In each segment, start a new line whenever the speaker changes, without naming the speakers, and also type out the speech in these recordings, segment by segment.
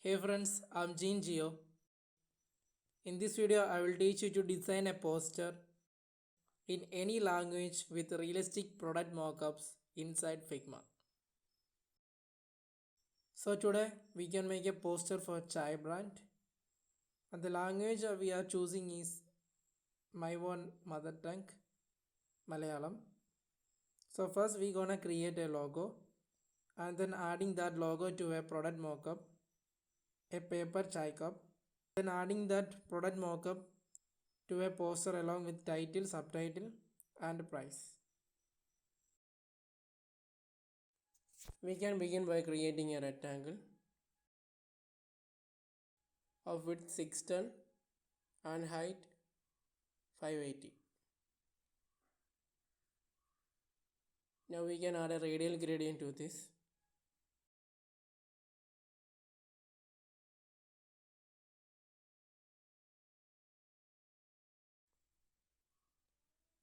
Hey friends, I'm Geen. In this video, I will teach you to design a poster in any language with realistic product mockups inside Figma. So today, we can make a poster for chai brand. And the language we are choosing is my own mother tongue, Malayalam. So first, we gonna create a logo and then adding that logo to a product mockup, a paper chai cup. Then adding that product mockup to a poster along with title, subtitle and price. We can begin by creating a rectangle of width 610 and height 580. Now we can add a radial gradient to this.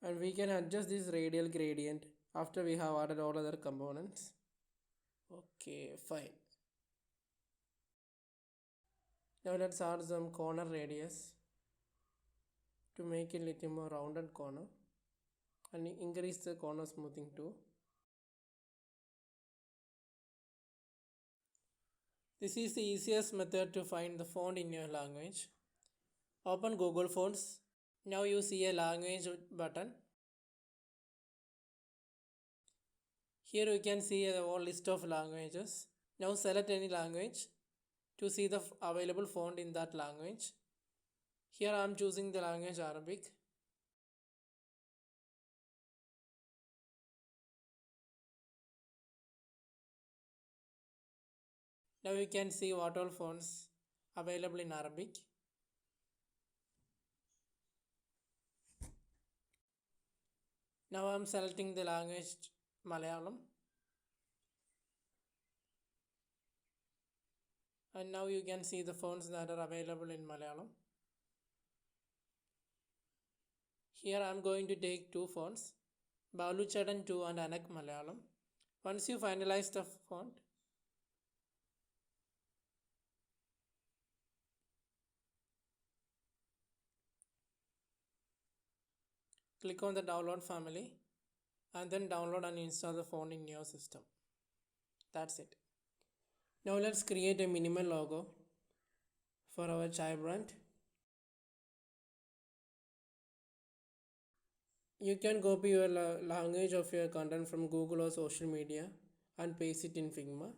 And we can adjust this radial gradient after we have added all other components. Okay, fine. Now let's add some corner radius to make it a little more rounded corner and increase the corner smoothing too. This is the easiest method to find the font in your language. Open Google Fonts. Now you see a language button. Here you can see a whole list of languages. Now select any language to see the available font in that language. Here I am choosing the language Arabic. Now you can see what all fonts available in Arabic. Now I am selecting the language Malayalam. And now you can see the fonts that are available in Malayalam. Here I am going to take two fonts, Baluchadan 2 and Anak Malayalam. Once you finalize the font, click on the download family and then download and install the font in your system. That's it. Now let's create a minimal logo for our chai brand. You can copy your language of your content from Google or social media and paste it in Figma.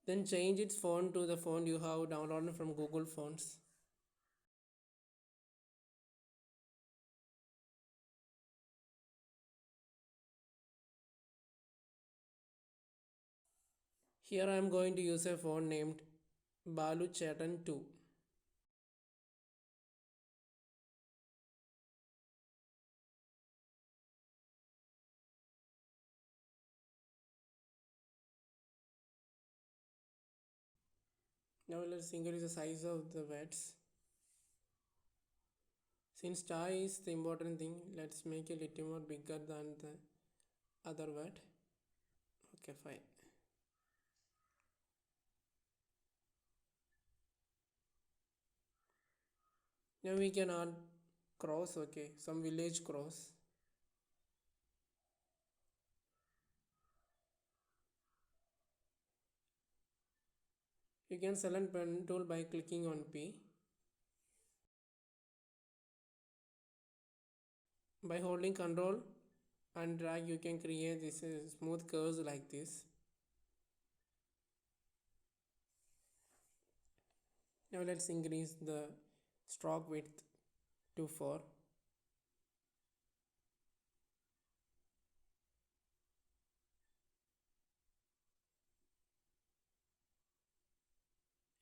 Then change its font to the font you have downloaded from Google Fonts. Here I am going to use a font named Balu Chetan 2. Now let's increase the size of the words. Since chai is the important thing, let's make it a little more bigger than the other word. Okay, fine. Now we can add cross, okay, some village cross. You can select pen tool by clicking on P. By holding Ctrl and drag, you can create this smooth curves like this. Now let's increase the stroke width to 4.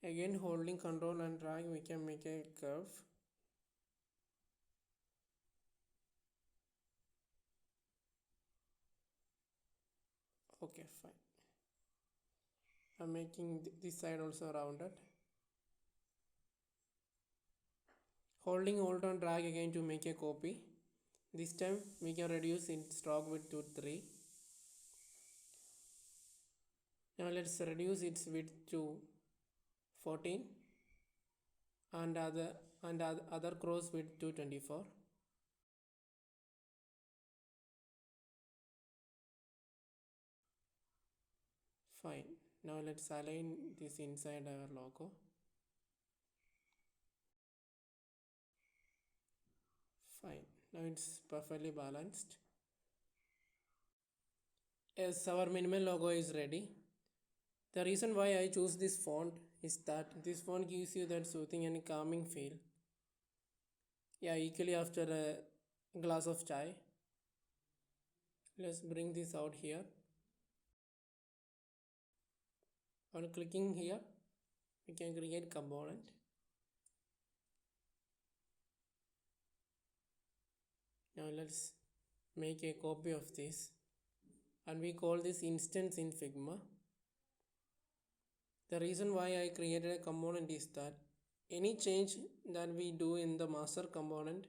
Again, holding Ctrl and drag, we can make a curve. Okay, fine. I'm making this side also rounded. Holding Alt and drag again to make a copy. This time we can reduce its stroke width to 3. Now let's reduce its width to 14, and other cross width to 24. Fine. Now let's align this inside our logo. Fine. Now it's perfectly balanced. Yes, our minimal logo is ready. The reason why I choose this font is that this font gives you that soothing and calming feel. Yeah, equally after a glass of chai. Let's bring this out here. On clicking here, we can create component. Now let's make a copy of this, and we call this instance in Figma. The reason why I created a component is that any change that we do in the master component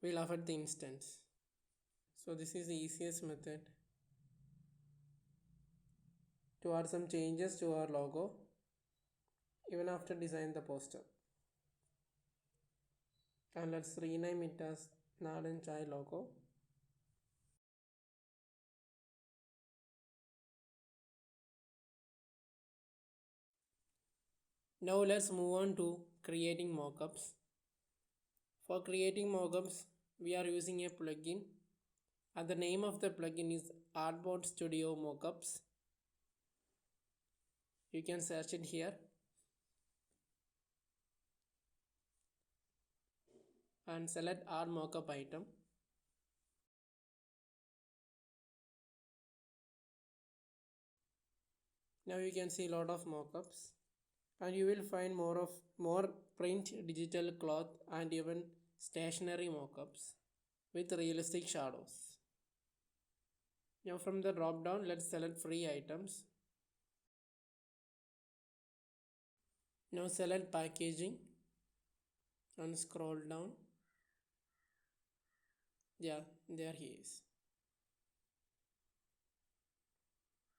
will affect the instance. So this is the easiest method to add some changes to our logo even after designing the poster. And let's rename it as Nadan Chai logo. Now let's move on to creating mockups. For creating mockups, we are using a plugin, and the name of the plugin is Artboard Studio Mockups. You can search it here. And select Add Mockup item. Now you can see a lot of mockups, and you will find more print, digital, cloth, and even stationary mockups with realistic shadows. Now from the drop down, let's select free items. Now select packaging and scroll down. Yeah, there he is.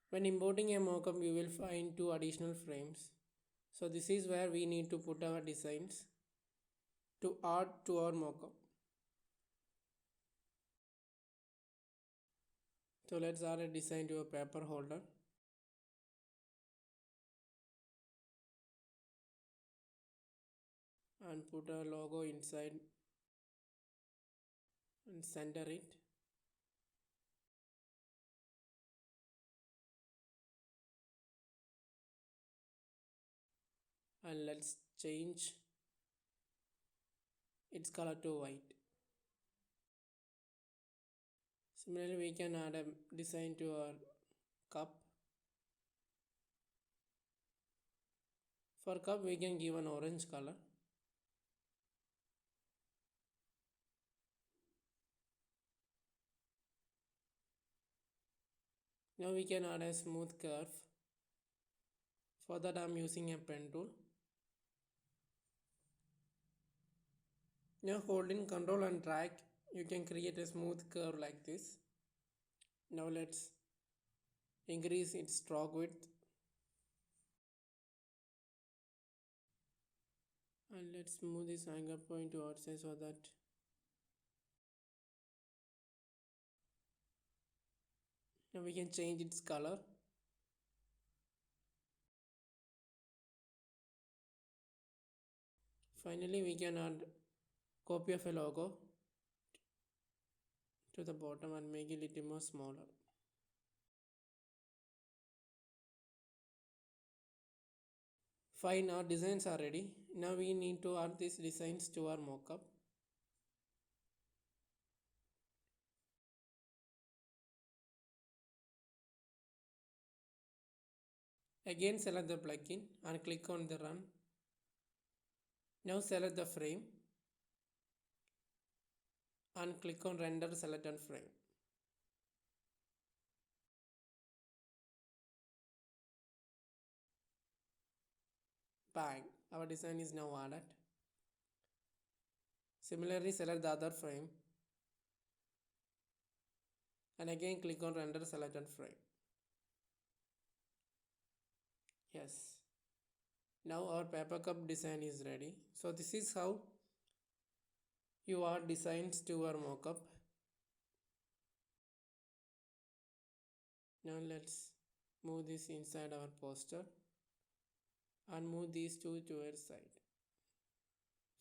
When importing a mockup, you will find 2 additional frames. So this is where we need to put our designs to add to our mockup. So let's add a design to a paper holder. And put a logo inside and center it. And let's change its color to white. Similarly, we can add a design to our cup. For cup, we can give an orange color. Now we can add a smooth curve. For that, I am using a pen tool. Now holding Control and drag, you can create a smooth curve like this. Now let's increase its stroke width. And let's move this anchor point to outside so that now we can change its color. Finally, we can add copy of a logo to the bottom and make it a little more smaller. Fine, our designs are ready. Now we need to add these designs to our mockup. Again, select the plugin and click on the run. Now select the frame and click on render selected frame. Bang, our design is now added. Similarly, select the other frame and again click on render selected frame. Yes. Now our paper cup design is ready. So this is how you add designs to our mockup. Now let's move this inside our poster and move these two towards side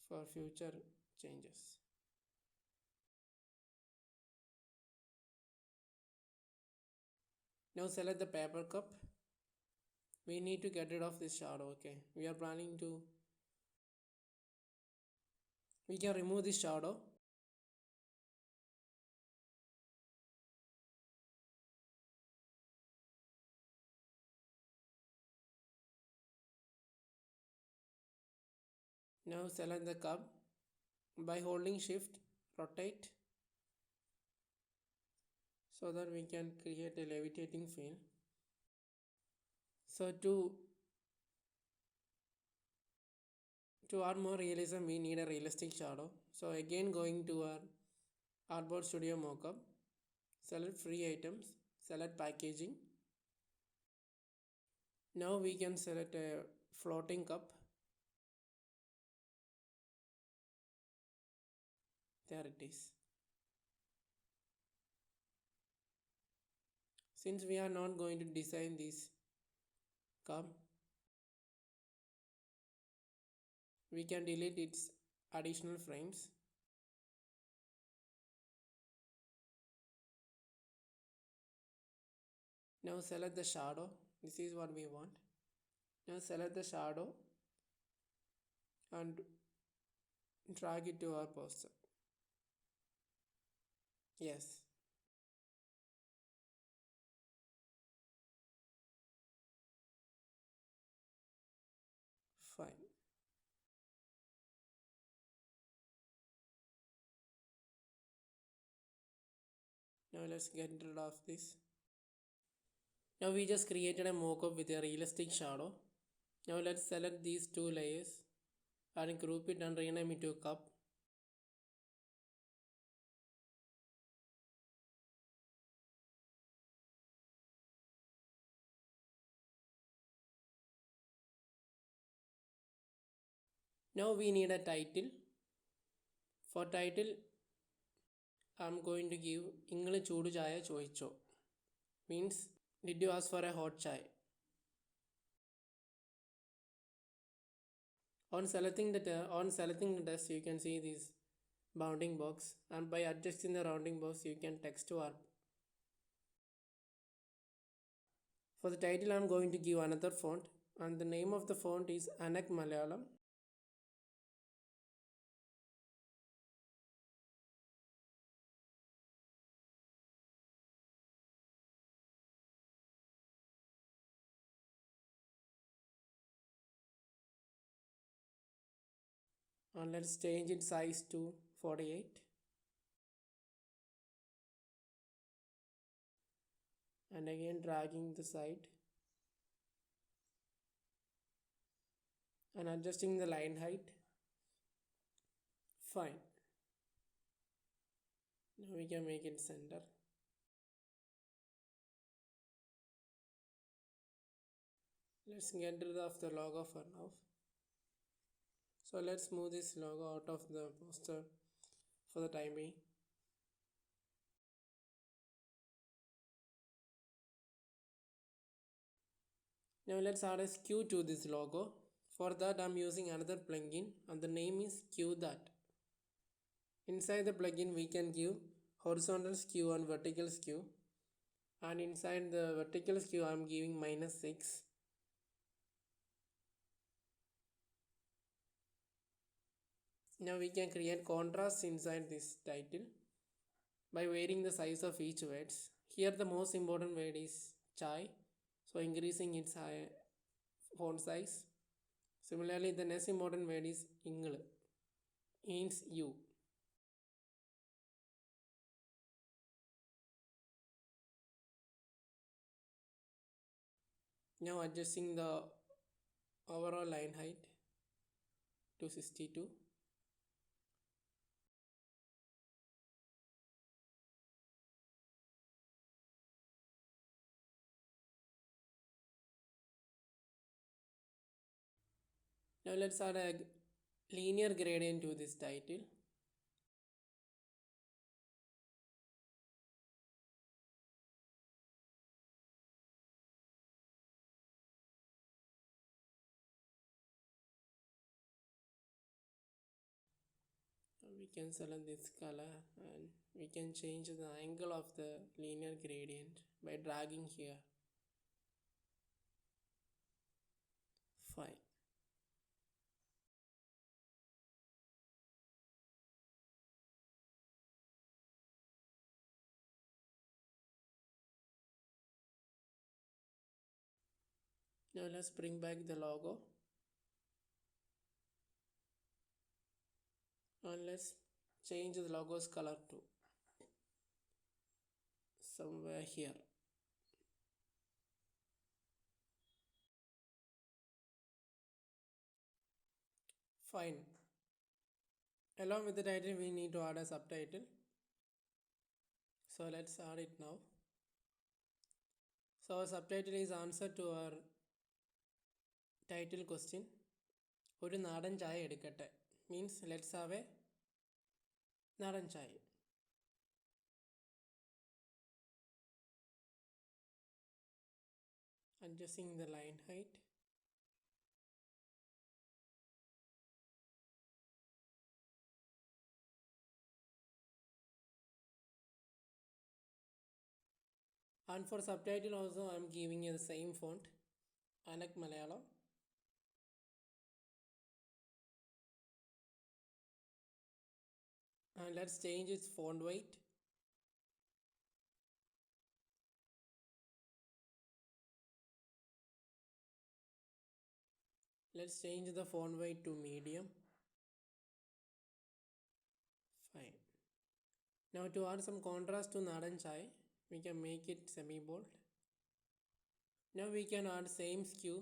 for future changes. Now select the paper cup. We need to get rid of this shadow. Okay, we are planning to, we can remove this shadow. Now select the cup. By holding shift, rotate so that we can create a levitating feel. So to add more realism, we need a realistic shadow. So again going to our Artboard Studio Mockup, select free items, select packaging. Now we can select a floating cup. There it is. Since we are not going to design this cup, we can delete its additional frames. Now select the shadow. This is what we want. Now select the shadow and drag it to our poster. Yes. Fine. Now let's get rid of this. Now we just created a mockup with a realistic shadow. Now let's select these two layers and group it and rename it to cup. Now we need a title. For title, I'm going to give Ingle Chudu Chaya Choicho. Means, did you ask for a hot chai? On selecting the text, you can see this bounding box, and by adjusting the rounding box, you can text to ARP. For the title, I'm going to give another font, and the name of the font is Anak Malayalam. And let's change its size to 48. And again dragging the side and adjusting the line height. Fine. Now we can make it center. Let's get rid of the logo for now. So let's move this logo out of the poster for the time being. Now let's add a skew to this logo. For that I'm using another plugin and the name is Skew That. Inside the plugin we can give horizontal skew and vertical skew. And inside the vertical skew I'm giving -6. Now we can create contrast inside this title by varying the size of each words. Here the most important word is chai, so increasing its font size. Similarly, the next important word is ingle, means you. Now adjusting the overall line height to 62. Now let's add a linear gradient to this title. We can select this color and we can change the angle of the linear gradient by dragging here. Fine. Now let's bring back the logo and let's change the logo's color to somewhere here. Fine. Along with the title we need to add a subtitle. So let's add it now. So our subtitle is answer to our title question. ഒരു നാടൻ ചായ എടുക്കട്ടെ means let's have a നാടൻ ചായ. Adjusting the line height. And for subtitle also I am giving you the same font, Anak Malayalam. And let's change its font weight. Let's change the font weight to medium. Fine. Now to add some contrast to Nadan Chai, we can make it semi-bold. Now we can add same skew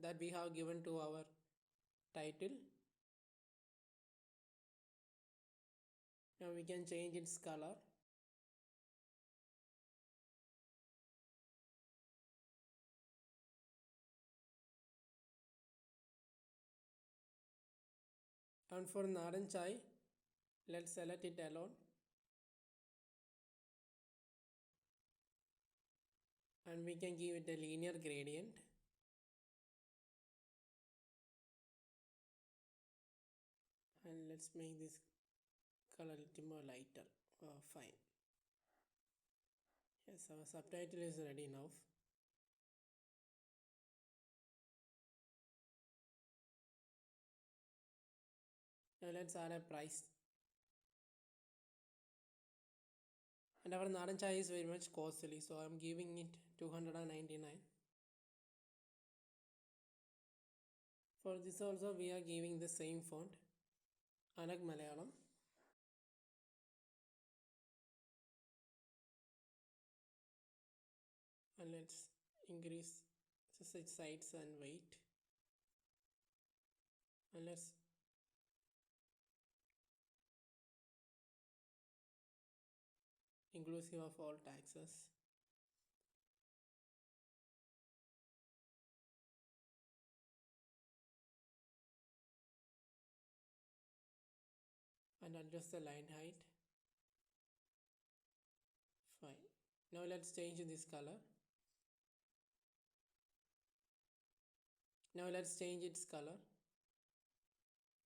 that we have given to our title. Now we can change its color. And for Nadan Chai, let's select it alone. And we can give it a linear gradient. And let's make this color a little more lighter. Oh, fine. Yes, our subtitle is ready now. Now let's add a price. And our Nadan Chai is very much costly, so I'm giving it 299. For this also we are giving the same font, Anak Malayalam. And let's increase the size and weight. And let's inclusive of all taxes. And adjust the line height. Fine. Now let's change this color. Now let's change its color.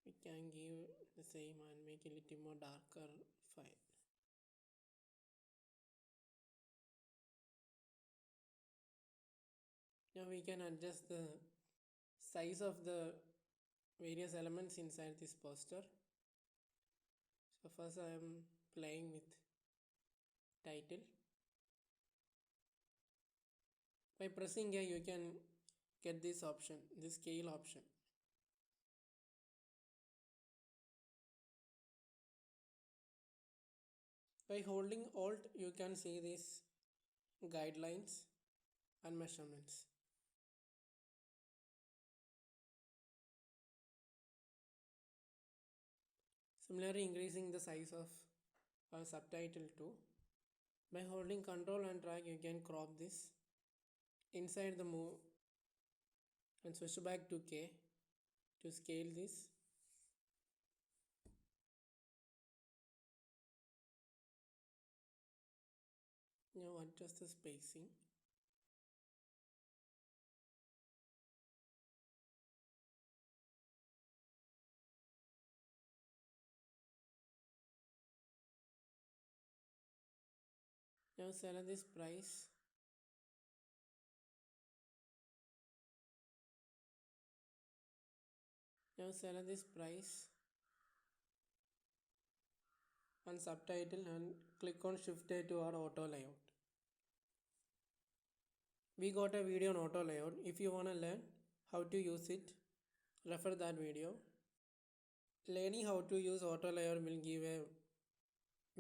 We can give the same and make it a little more darker. Fine. Now we can adjust the size of the various elements inside this poster. So first I am playing with title. By pressing here you can get this option, this scale option. By holding Alt you can see these guidelines and measurements. Similarly, increasing the size of our subtitle too. By holding Ctrl and drag you can crop this inside the move and switch back to K. to scale this. Now adjust the spacing. Now select this price. Now select this price and subtitle and click on Shift A to our auto layout. We got a video on auto layout. If you want to learn how to use it, refer that video. Learning how to use auto layout will give a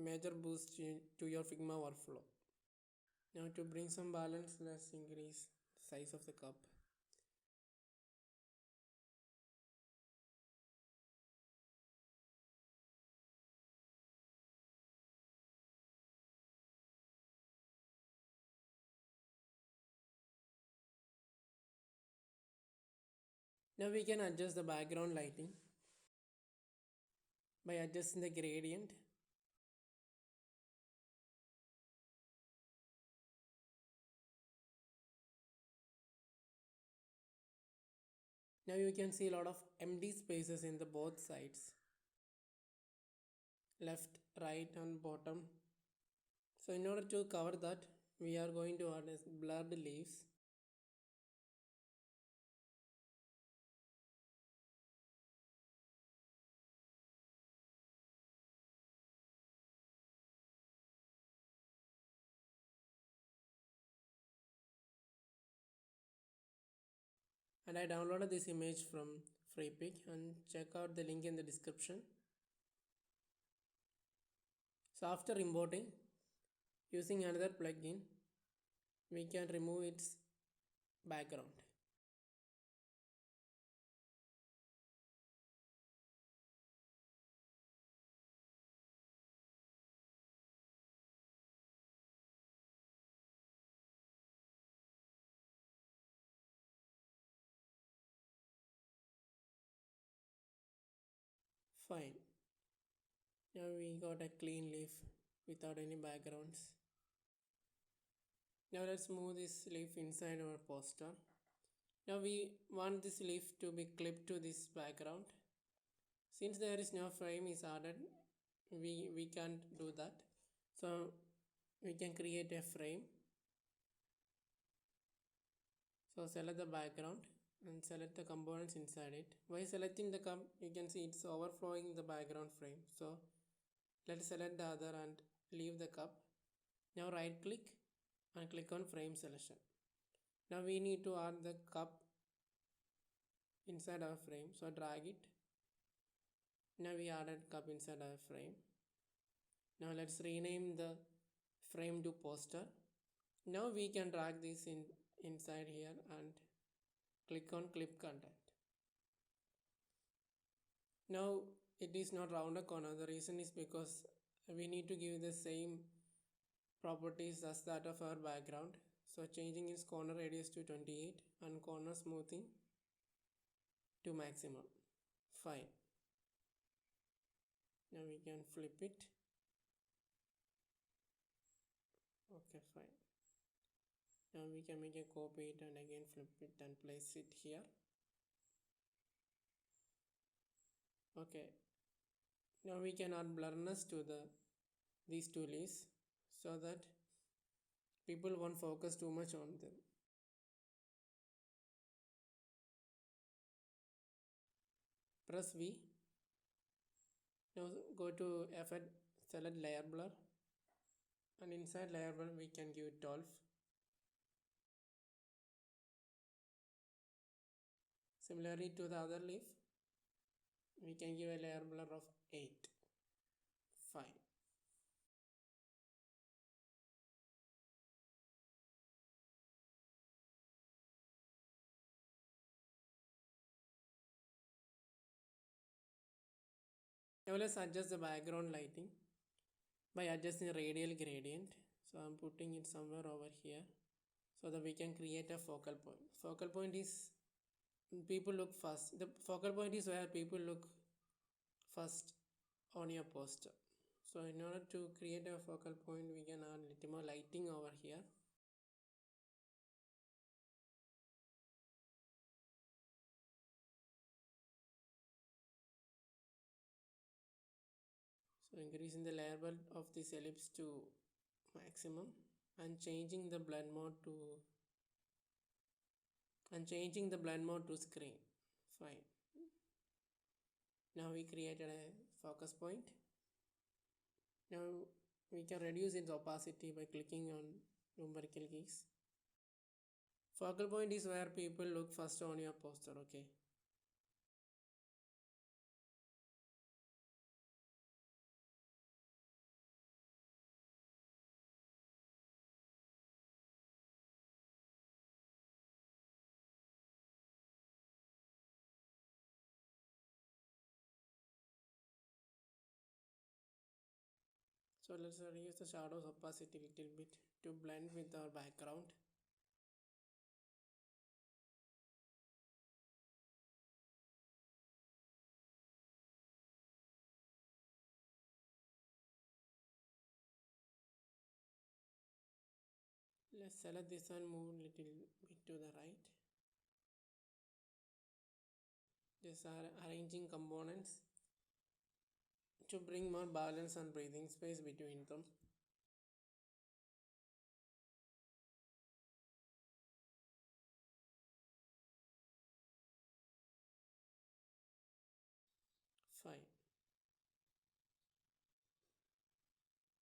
major boost to your Figma workflow. Now to bring some balance, let's increase the size of the cup. Now we can adjust the background lighting by adjusting the gradient. Now you can see a lot of empty spaces in the both sides, left, right and bottom. So in order to cover that, we are going to add blurred leaves. And I downloaded this image from Freepik and check out the link in the description. So after importing, using another plugin, we can remove its background. Fine. Now we got a clean leaf without any backgrounds. Now let's move this leaf inside our poster. Now we want this leaf to be clipped to this background. Since there is no frame is added, we can't do that. So we can create a frame. So select the background and select the components inside it. By selecting the cup, you can see it's overflowing the background frame. So let's select the other and leave the cup. Now right click and click on frame selection. Now we need to add the cup inside our frame. So drag it. Now we added cup inside our frame. Now let's rename the frame to poster. Now we can drag this inside here and click on clip content. Now it is not rounded corner. The reason is because we need to give the same properties as that of our background. So changing its corner radius to 28 and corner smoothing to maximum. Fine. Now we can flip it. Okay, fine. Now we can make a copy it and again flip it and place it here. Okay. Now we can add blurriness to these two leaves so that people won't focus too much on them. Press V. Now go to effect, select layer blur, and inside layer blur we can give it 12. Similarly to the other leaf, we can give a layer blur of 8. Fine. Now let's adjust the background lighting by adjusting the radial gradient. So I'm putting it somewhere over here so that we can create a focal point. Focal point is people look first. The focal point is where people look first on your poster. So in order to create a focal point, we can add a little more lighting over here. So increasing the layer bulk of this ellipse to maximum and changing the blend mode to screen. Fine. Now we created a focus point. Now we can reduce its opacity by clicking on numerical keys. Focal point is where people look first on your poster, okay? So let's reduce the shadows opacity a little bit to blend with our background. Let's select this and move a little bit to the right. Just arranging components to bring more balance and breathing space between them. Fine.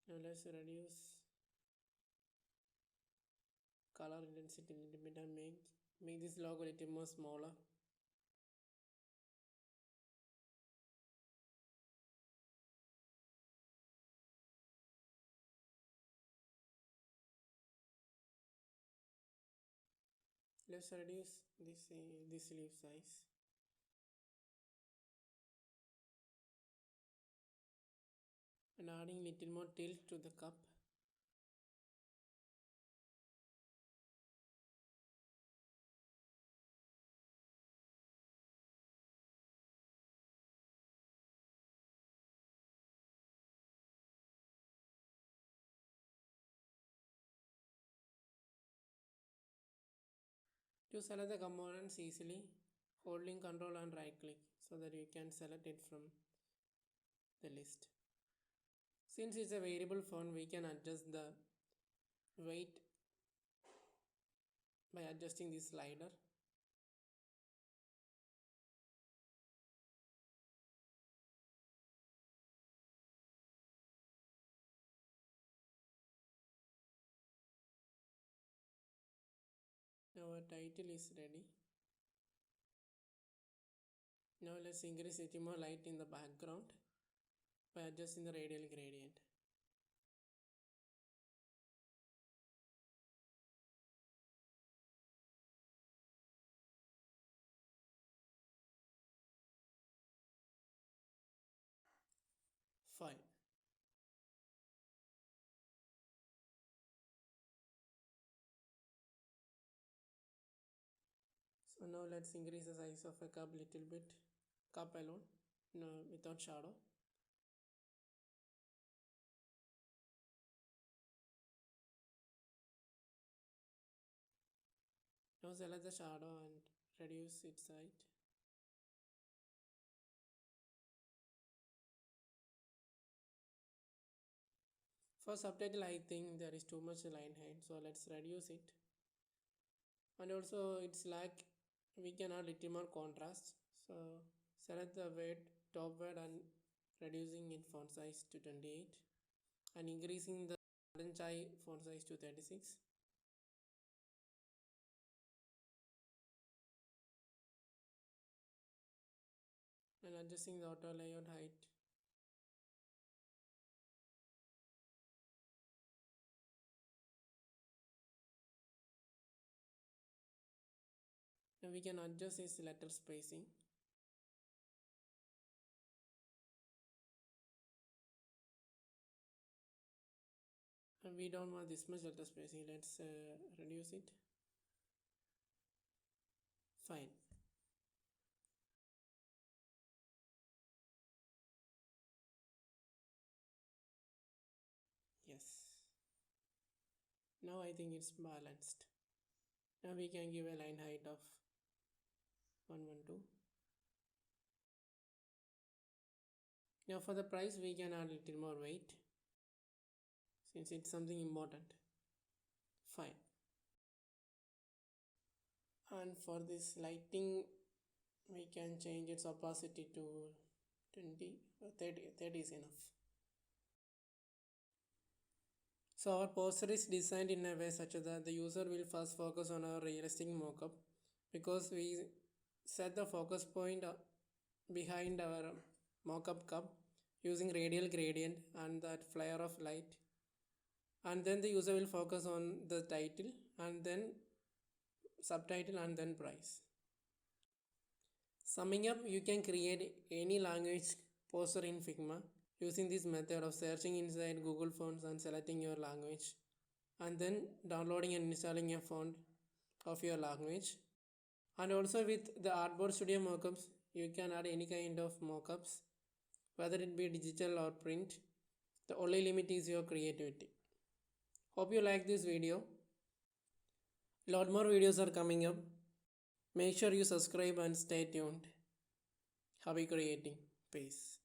Now let's reduce color intensity a little bit and make this logo a little more smaller. Let's reduce this leaf size. And adding little more tilt to the cup. To select the components easily, holding Ctrl and right click so that you can select it from the list. Since it's a variable font, we can adjust the weight by adjusting this slider. Now our title is ready. Now let's increase a little more light in the background by adjusting the radial gradient. Fine. So now let's increase the size of a cup little bit. Cup alone, no, without shadow. Now select the shadow and reduce its height. For subtitle, I think there is too much line height, so let's reduce it. And also it's like we can add little more contrast. So select the weight, top weight and reducing it font size to 28 and increasing the chai font size to 36. And adjusting the auto layout height. Now we can adjust its letter spacing. And we don't want this much letter spacing, let's reduce it. Fine. Now I think it's balanced. Now we can give a line height of 112. Now for the price we can add a little more weight since it's something important. Fine. And for this lighting we can change its opacity to 20 or 30. 30 is enough. So our poster is designed in a way such that the user will first focus on our realistic mockup because we set the focus point behind our mockup cup using radial gradient and that flare of light, and then the user will focus on the title and then subtitle and then price. Summing up, you can create any language poster in Figma using this method of searching inside Google Fonts and selecting your language and then downloading and installing a font of your language. And also with the Artboard Studio Mockups, you can add any kind of mockups, whether it be digital or print. The only limit is your creativity. Hope you like this video. Lot more videos are coming up. Make sure you subscribe and stay tuned. Happy creating. Peace.